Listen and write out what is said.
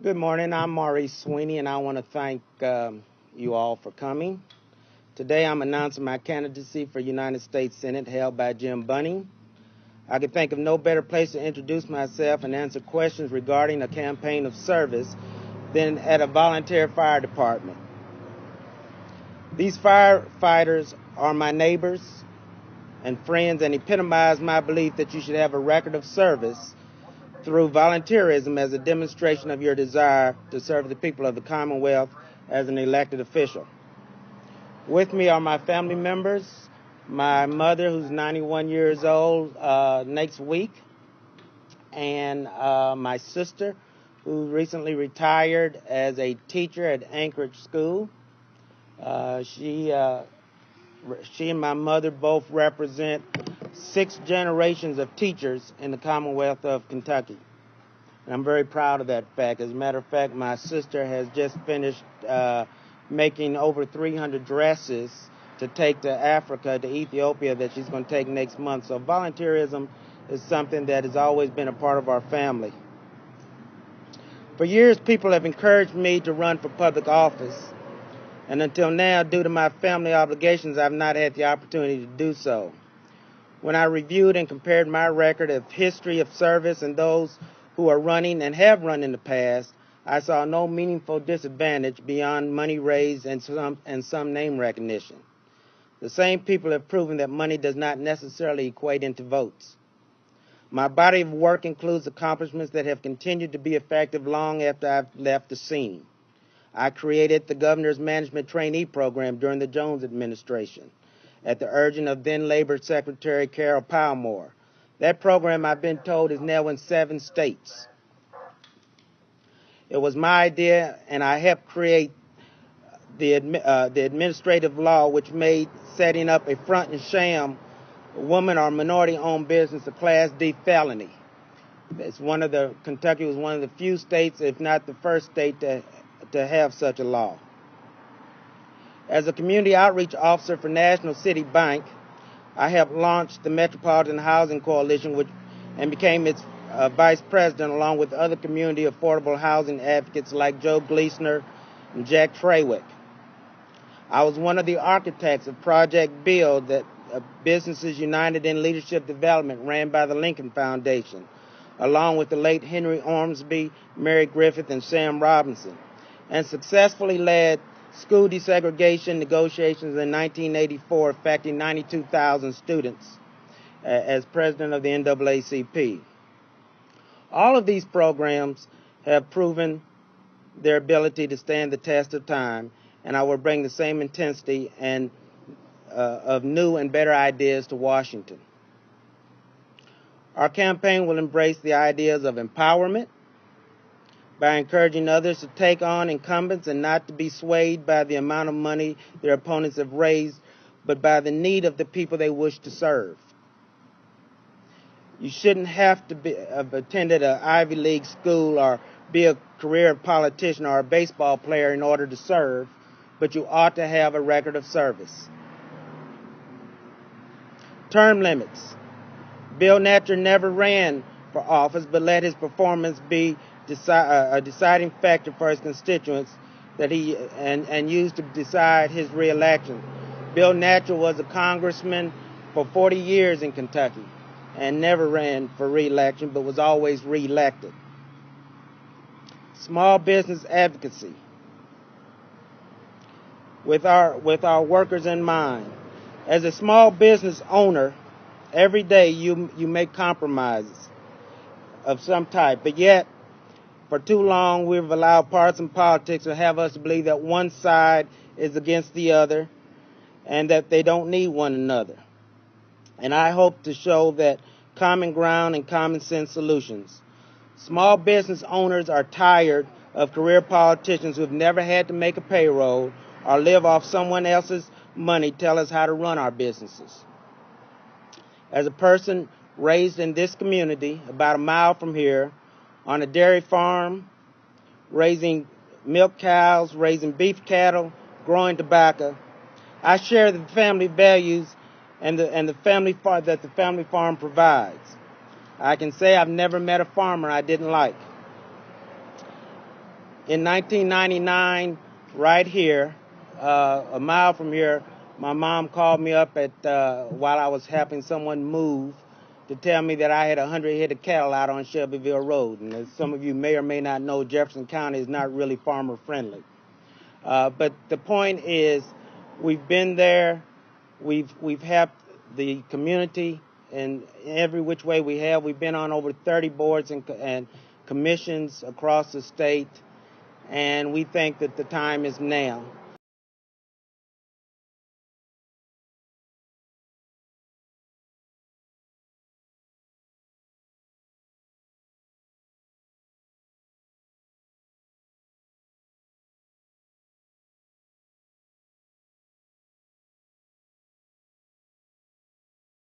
Good morning. I'm Maurice Sweeney, and I want to thank you all for coming. Today, I'm announcing my candidacy for United States Senate, held by Jim Bunning. I can think of no better place to introduce myself and answer questions regarding a campaign of service than at a volunteer fire department. These firefighters are my neighbors and friends and epitomize my belief that you should have a record of service through volunteerism as a demonstration of your desire to serve the people of the Commonwealth as an elected official. With me are my family members, my mother, who's 91 years old next week, and my sister, who recently retired as a teacher at Anchorage School. She and my mother both represent 6 generations of teachers in the Commonwealth of Kentucky. And I'm very proud of that fact. As a matter of fact, my sister has just finished making over 300 dresses to take to Africa, to Ethiopia, that she's going to take next month. So volunteerism is something that has always been a part of our family. For years, people have encouraged me to run for public office. And until now, due to my family obligations, I've not had the opportunity to do so. When I reviewed and compared my record of history of service and those who are running and have run in the past, I saw no meaningful disadvantage beyond money raised and some name recognition. The same people have proven that money does not necessarily equate into votes. My body of work includes accomplishments that have continued to be effective long after I've left the scene. I created the Governor's Management Trainee Program during the Jones administration at the urging of then Labor Secretary Carol Palmore. That program, I've been told, is now in 7 states. It was my idea, and I helped create the administrative law which made setting up a front and sham woman or minority-owned business a Class D felony. Kentucky was one of the few states, if not the first state, to have such a law. As a community outreach officer for National City Bank, I helped launch the Metropolitan Housing Coalition and became its vice president, along with other community affordable housing advocates like Joe Gleasner and Jack Trawick. I was one of the architects of Project Build, that Businesses United in Leadership Development, ran by the Lincoln Foundation, along with the late Henry Ormsby, Mary Griffith, and Sam Robinson, and successfully led school desegregation negotiations in 1984, affecting 92,000 students as president of the NAACP. All of these programs have proven their ability to stand the test of time, and I will bring the same intensity and of new and better ideas to Washington. Our campaign will embrace the ideas of empowerment, by encouraging others to take on incumbents and not to be swayed by the amount of money their opponents have raised, but by the need of the people they wish to serve. You shouldn't have to have attended an Ivy League school or be a career politician or a baseball player in order to serve, but you ought to have a record of service. Term limits. Bill Natcher never ran for office, but let his performance be a deciding factor for his constituents that he used to decide his reelection. Bill Natcher was a congressman for 40 years in Kentucky and never ran for reelection, but was always reelected. Small business advocacy. With our workers in mind. As a small business owner, every day you make compromises of some type, but yet for too long, we've allowed partisan politics to have us believe that one side is against the other and that they don't need one another. And I hope to show that common ground and common sense solutions. Small business owners are tired of career politicians who have never had to make a payroll or live off someone else's money tell us how to run our businesses. As a person raised in this community, about a mile from here, on a dairy farm, raising milk cows, raising beef cattle, growing tobacco, I share the family values and the family that the family farm provides. I can say I've never met a farmer I didn't like. In 1999, right here, a mile from here, my mom called me up while I was helping someone move to tell me that I had 100 head of cattle out on Shelbyville Road. And as some of you may or may not know, Jefferson County is not really farmer friendly. But the point is, we've been there. We've helped the community in every which way we have. We've been on over 30 boards and commissions across the state, and we think that the time is now.